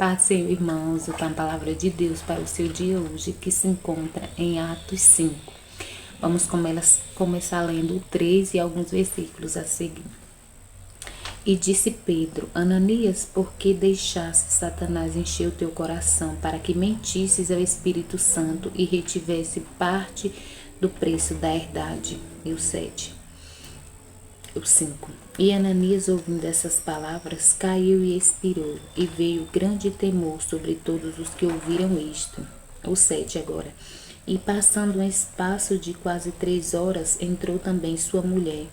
Paz, Senhor, irmãos, com a palavra de Deus para o seu dia hoje, que se encontra em Atos 5. Vamos começar lendo o 3 e alguns versículos a seguir. E disse Pedro: Ananias, por que deixaste Satanás encher o teu coração, para que mentisses ao Espírito Santo e retivesse parte do preço da herdade? E o 7. O 5. E Ananias, ouvindo essas palavras, caiu e expirou, e veio grande temor sobre todos os que ouviram isto. O 7 agora. E passando um espaço de quase 3 horas, entrou também sua mulher,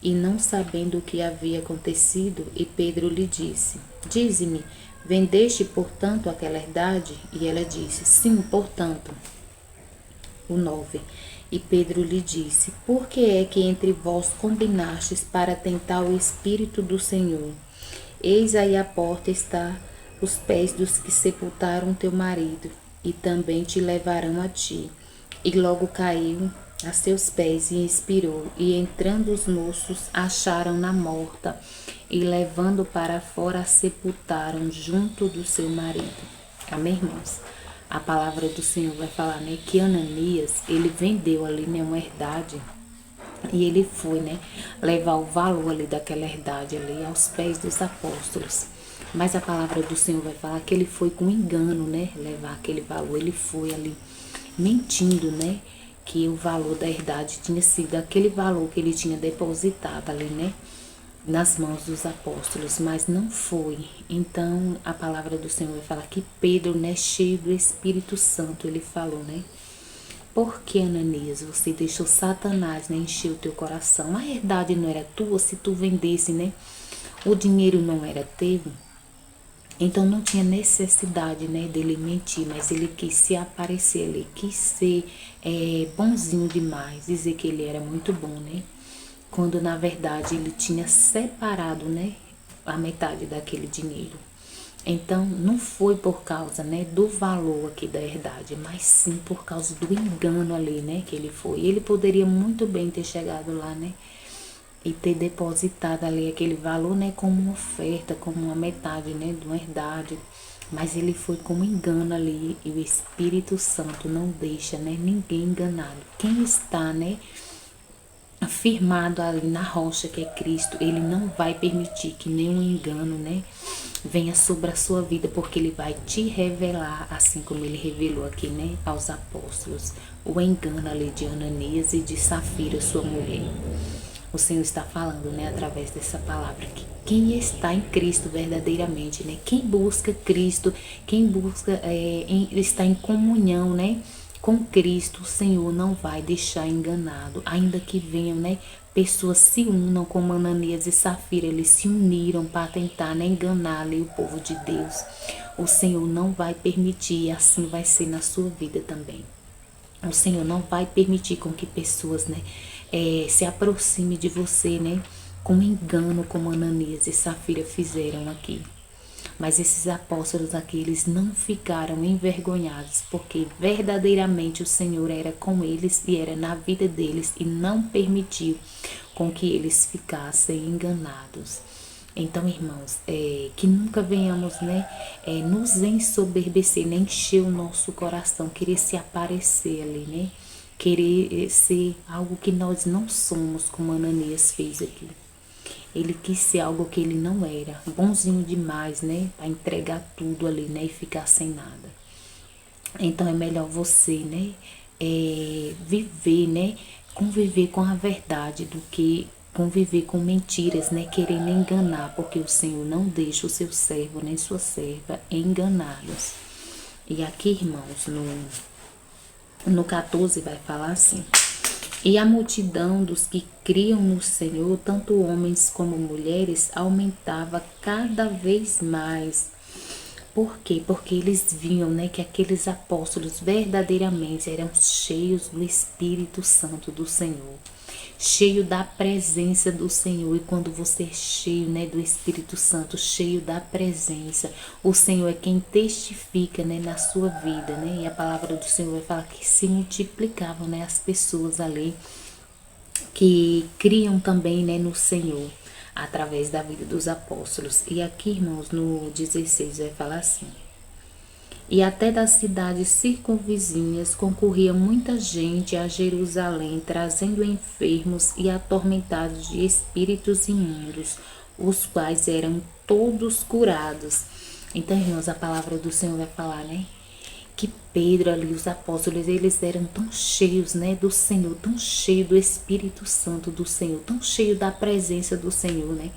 e não sabendo o que havia acontecido, e Pedro lhe disse: Dize-me, vendeste, portanto, aquela herdade? E ela disse: Sim, portanto. O 9. E Pedro lhe disse: Por que é que entre vós combinastes para tentar o Espírito do Senhor? Eis aí a porta está os pés dos que sepultaram teu marido, e também te levarão a ti. E logo caiu a seus pés e expirou. E entrando os moços, acharam-na morta, e levando para fora, a sepultaram junto do seu marido. Amém, irmãos? A palavra do Senhor vai falar, né, que Ananias, ele vendeu ali, né, uma herdade, e ele foi, né, levar o valor ali daquela herdade ali aos pés dos apóstolos. Mas a palavra do Senhor vai falar que ele foi com engano, né, levar aquele valor. Ele foi ali mentindo, né, que o valor da herdade tinha sido aquele valor que ele tinha depositado ali, né, nas mãos dos apóstolos, mas não foi. Então a palavra do Senhor vai falar que Pedro, né, cheio do Espírito Santo, ele falou, né, por que, Ananias, você deixou Satanás, né, encher o teu coração? A herdade não era tua, se tu vendesse, né, o dinheiro não era teu. Então não tinha necessidade, né, dele mentir, mas ele quis se aparecer, ele quis ser bonzinho demais, dizer que ele era muito bom, né? Quando na verdade ele tinha separado, né, a metade daquele dinheiro. Então não foi por causa, né, do valor aqui da herdade, mas sim por causa do engano ali, né, que ele foi. Ele poderia muito bem ter chegado lá, né, e ter depositado ali aquele valor, né, como uma oferta, como uma metade, né, de uma herdade. Mas ele foi com engano ali, e o Espírito Santo não deixa, né, ninguém enganado. Quem está, né, firmado ali na rocha que é Cristo, ele não vai permitir que nenhum engano, né, venha sobre a sua vida, porque ele vai te revelar, assim como ele revelou aqui, né, aos apóstolos, o engano ali de Ananias e de Safira, sua mulher. O Senhor está falando, né, através dessa palavra, que quem está em Cristo verdadeiramente, né, quem busca Cristo, quem busca está em comunhão, né, com Cristo, o Senhor não vai deixar enganado, ainda que venham, né, pessoas se unam como Ananias e Safira, eles se uniram para tentar, né, enganar ali o povo de Deus. O Senhor não vai permitir, e assim vai ser na sua vida também. O Senhor não vai permitir com que pessoas, né, se aproximem de você, né, com engano, como Ananias e Safira fizeram aqui. Mas esses apóstolos aqui, eles não ficaram envergonhados, porque verdadeiramente o Senhor era com eles e era na vida deles, e não permitiu com que eles ficassem enganados. Então, irmãos, que nunca venhamos, né, nos ensoberbecer, nem encher o nosso coração, querer se aparecer ali, né, querer ser algo que nós não somos, como Ananias fez aqui. Ele quis ser algo que ele não era, bonzinho demais, né, para entregar tudo ali, né, e ficar sem nada. Então é melhor você, né, viver, né, conviver com a verdade do que conviver com mentiras, né, querendo enganar, porque o Senhor não deixa o seu servo nem sua serva enganados. E aqui, irmãos, no 14 vai falar assim: e a multidão dos que criam no Senhor, tanto homens como mulheres, aumentava cada vez mais. Por quê? Porque eles viam, né, que aqueles apóstolos verdadeiramente eram cheios do Espírito Santo do Senhor, cheio da presença do Senhor. E quando você é cheio, né, do Espírito Santo, cheio da presença, o Senhor é quem testifica, né, na sua vida, né? E a palavra do Senhor vai falar que se multiplicavam, né, as pessoas ali que criam também, né, no Senhor, através da vida dos apóstolos. E aqui, irmãos, no 16 vai falar assim: E até das cidades circunvizinhas concorria muita gente a Jerusalém, trazendo enfermos e atormentados de espíritos imundos, os quais eram todos curados. Então, irmãos, a palavra do Senhor vai falar, né? Que Pedro ali, os apóstolos, eles eram tão cheios, né, do Senhor, tão cheios do Espírito Santo do Senhor, tão cheios da presença do Senhor, né?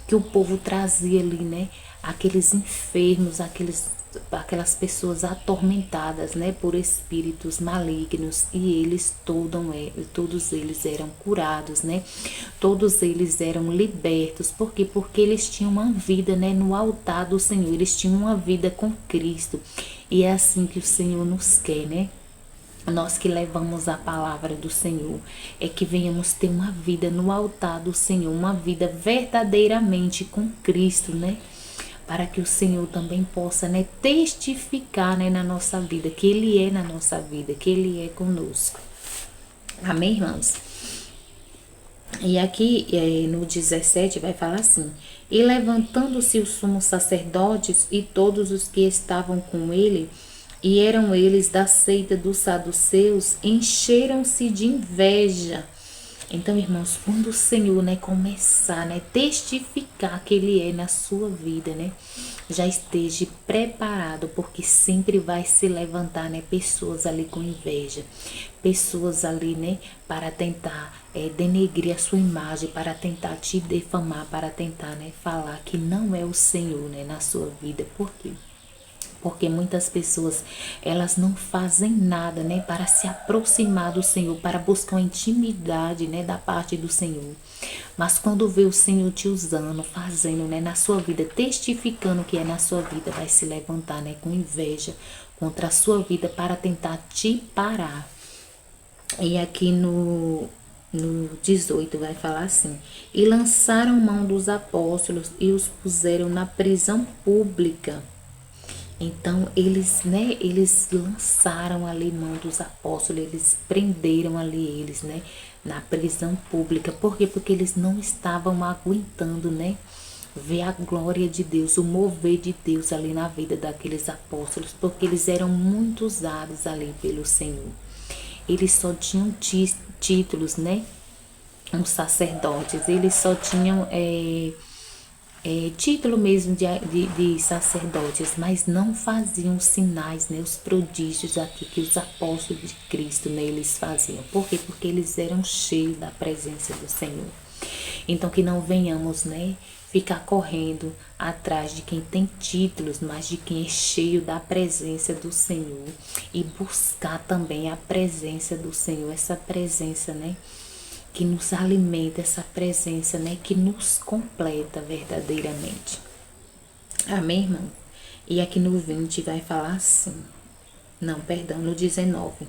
Que o povo trazia ali, né? Aqueles enfermos, aquelas pessoas atormentadas, né? Por espíritos malignos, e eles todos eles eram curados, né? Todos eles eram libertos. Por quê? Porque eles tinham uma vida, né? No altar do Senhor, eles tinham uma vida com Cristo. E é assim que o Senhor nos quer, né? Nós que levamos a palavra do Senhor, é que venhamos ter uma vida no altar do Senhor, uma vida verdadeiramente com Cristo, né? Para que o Senhor também possa, né, testificar, né, na nossa vida, que Ele é na nossa vida, que Ele é conosco. Amém, irmãos? E aqui no 17 vai falar assim: e levantando-se os sumos sacerdotes e todos os que estavam com ele, e eram eles da seita dos saduceus, encheram-se de inveja. Então, irmãos, quando o Senhor, né, começar, né, testificar que Ele é na sua vida, né, já esteja preparado, porque sempre vai se levantar, né, pessoas ali com inveja, pessoas ali, né, para tentar denegrir a sua imagem, para tentar te defamar, para tentar, né, falar que não é o Senhor, né, na sua vida. Por quê? Porque muitas pessoas, elas não fazem nada, né, para se aproximar do Senhor, para buscar uma intimidade, né, da parte do Senhor. Mas quando vê o Senhor te usando, fazendo, né, na sua vida, testificando que é na sua vida, vai se levantar, né, com inveja contra a sua vida para tentar te parar. E aqui no 18 vai falar assim: e lançaram mão dos apóstolos e os puseram na prisão pública. Então, eles, né, eles lançaram ali mão dos apóstolos, eles prenderam ali eles, né, na prisão pública. Por quê? Porque eles não estavam aguentando, né, ver a glória de Deus, o mover de Deus ali na vida daqueles apóstolos, porque eles eram muito usados ali pelo Senhor. Eles só tinham títulos, né, os sacerdotes, eles só tinham título mesmo de sacerdotes, mas não faziam sinais, né, os prodígios aqui que os apóstolos de Cristo, né, eles faziam. Por quê? Porque eles eram cheios da presença do Senhor. Então, que não venhamos, né, ficar correndo atrás de quem tem títulos, mas de quem é cheio da presença do Senhor, e buscar também a presença do Senhor, essa presença, né, que nos alimenta, essa presença, né, que nos completa verdadeiramente. Amém, irmão? E aqui no 20 vai falar assim, não, perdão, no 19.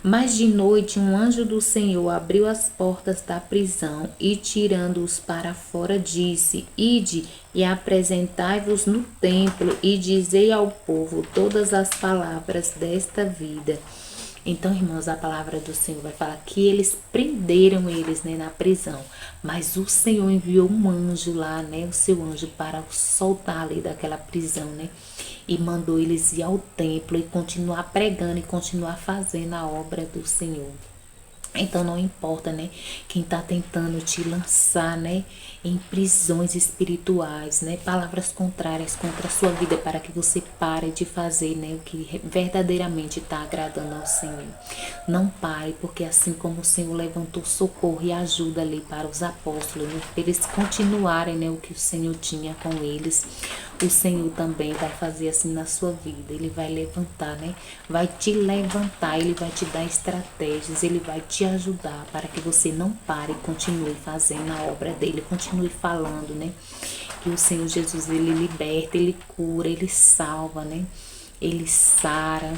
Mas de noite um anjo do Senhor abriu as portas da prisão e, tirando-os para fora, disse: ide e apresentai-vos no templo e dizei ao povo todas as palavras desta vida. Então, irmãos, a palavra do Senhor vai falar que eles prenderam eles, né, na prisão. Mas o Senhor enviou um anjo lá, né, o seu anjo, para soltar ali daquela prisão, né? E mandou eles ir ao templo e continuar pregando e continuar fazendo a obra do Senhor. Então não importa, né, quem está tentando te lançar, né, em prisões espirituais, né, palavras contrárias contra a sua vida, para que você pare de fazer, né, o que verdadeiramente está agradando ao Senhor. Não pare, porque assim como o Senhor levantou socorro e ajuda ali para os apóstolos, né, para eles continuarem, né, o que o Senhor tinha com eles, o Senhor também vai fazer assim na sua vida. Ele vai levantar, né, vai te levantar, Ele vai te dar estratégias, Ele vai te ajudar para que você não pare e continue fazendo a obra dele, continue falando, né? Que o Senhor Jesus, Ele liberta, Ele cura, Ele salva, né? Ele sara,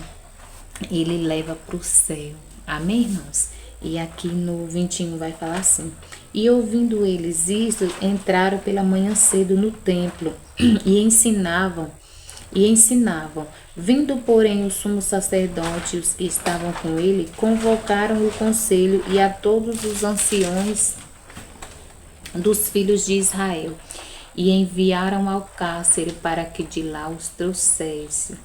Ele leva para o céu. Amém, irmãos? E aqui no 21 vai falar assim: e ouvindo eles isso, entraram pela manhã cedo no templo e ensinavam. Vindo, porém, o sumo sacerdote e os que estavam com ele, convocaram o conselho e a todos os anciões dos filhos de Israel, e enviaram ao cárcere para que de lá os trouxesse.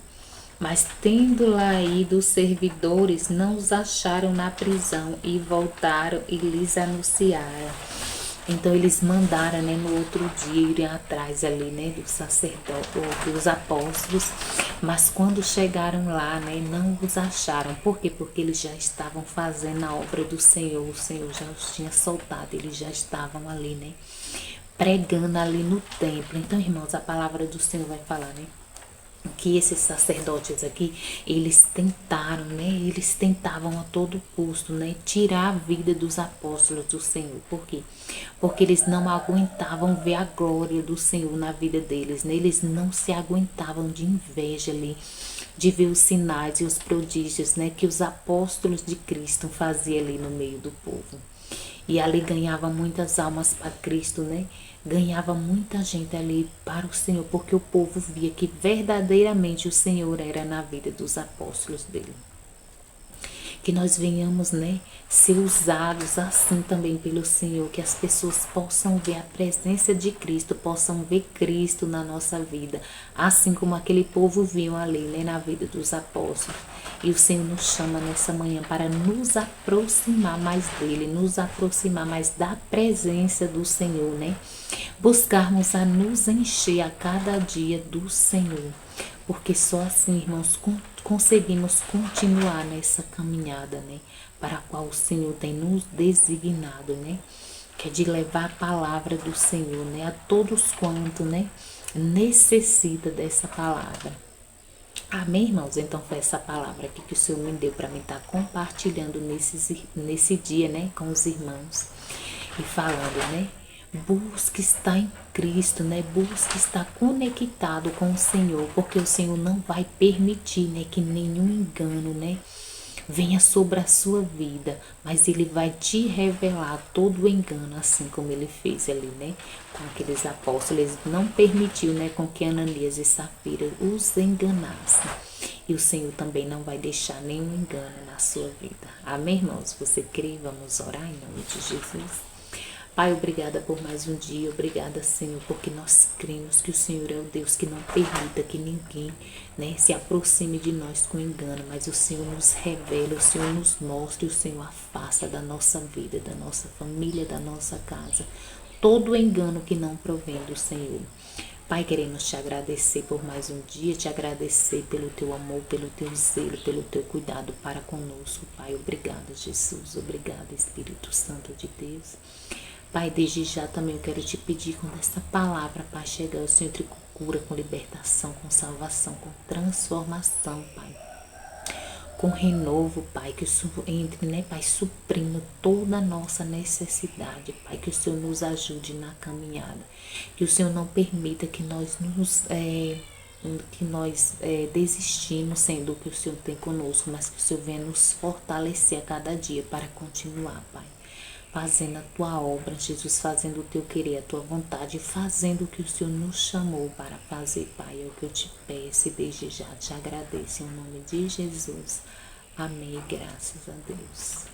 Mas tendo lá ido os servidores, não os acharam na prisão e voltaram e lhes anunciaram. Então eles mandaram, né, no outro dia irem atrás ali, né, do sacerdote, dos apóstolos, mas quando chegaram lá, né, não os acharam. Por quê? Porque eles já estavam fazendo a obra do Senhor, o Senhor já os tinha soltado, eles já estavam ali, né, pregando ali no templo. Então, irmãos, a palavra do Senhor vai falar, né, que esses sacerdotes aqui, eles tentaram, né? Eles tentavam a todo custo, né? Tirar a vida dos apóstolos do Senhor. Por quê? Porque eles não aguentavam ver a glória do Senhor na vida deles, né? Eles não se aguentavam de inveja ali, de ver os sinais e os prodígios, né? Que os apóstolos de Cristo faziam ali no meio do povo. E ali ganhava muitas almas para Cristo, né? Ganhava muita gente ali para o Senhor, porque o povo via que verdadeiramente o Senhor era na vida dos apóstolos dele. Que nós venhamos, né, ser usados assim também pelo Senhor, que as pessoas possam ver a presença de Cristo, possam ver Cristo na nossa vida, assim como aquele povo viu ali, né, na vida dos apóstolos. E o Senhor nos chama nessa manhã para nos aproximar mais dele, nos aproximar mais da presença do Senhor, né? Buscarmos a nos encher a cada dia do Senhor. Porque só assim, irmãos, conseguimos continuar nessa caminhada, né? Para a qual o Senhor tem nos designado, né? Que é de levar a palavra do Senhor, né? A todos quanto, né? Necessita dessa palavra. Amém, irmãos? Então foi essa palavra aqui que o Senhor me deu para mim estar compartilhando nesse dia, né? Com os irmãos. E falando, né? Busque estar em Cristo, né? Busque estar conectado com o Senhor, porque o Senhor não vai permitir, né, que nenhum engano, né, venha sobre a sua vida, mas Ele vai te revelar todo o engano, assim como Ele fez ali, né, com aqueles apóstolos. Ele não permitiu, né, com que Ananias e Safira os enganassem. E o Senhor também não vai deixar nenhum engano na sua vida. Amém, irmãos? Você crê? Vamos orar em nome de Jesus. Pai, obrigada por mais um dia, obrigada, Senhor, porque nós cremos que o Senhor é o Deus que não permita que ninguém, né, se aproxime de nós com engano, mas o Senhor nos revela, o Senhor nos mostra, o Senhor afasta da nossa vida, da nossa família, da nossa casa, todo engano que não provém do Senhor. Pai, queremos te agradecer por mais um dia, te agradecer pelo teu amor, pelo teu zelo, pelo teu cuidado para conosco, Pai. Obrigada, Jesus. Obrigada, Espírito Santo de Deus. Pai, desde já também eu quero te pedir, quando essa palavra, Pai, chegar, o Senhor entre com cura, com libertação, com salvação, com transformação, Pai. Com renovo, Pai, que o Senhor entre, né, Pai, suprindo toda a nossa necessidade, Pai, que o Senhor nos ajude na caminhada, que o Senhor não permita que nós desistimos sendo o que o Senhor tem conosco, mas que o Senhor venha nos fortalecer a cada dia para continuar, Pai, fazendo a tua obra, Jesus, fazendo o teu querer, a tua vontade, fazendo o que o Senhor nos chamou para fazer, Pai. É o que eu te peço e desde já te agradeço em nome de Jesus. Amém. Graças a Deus.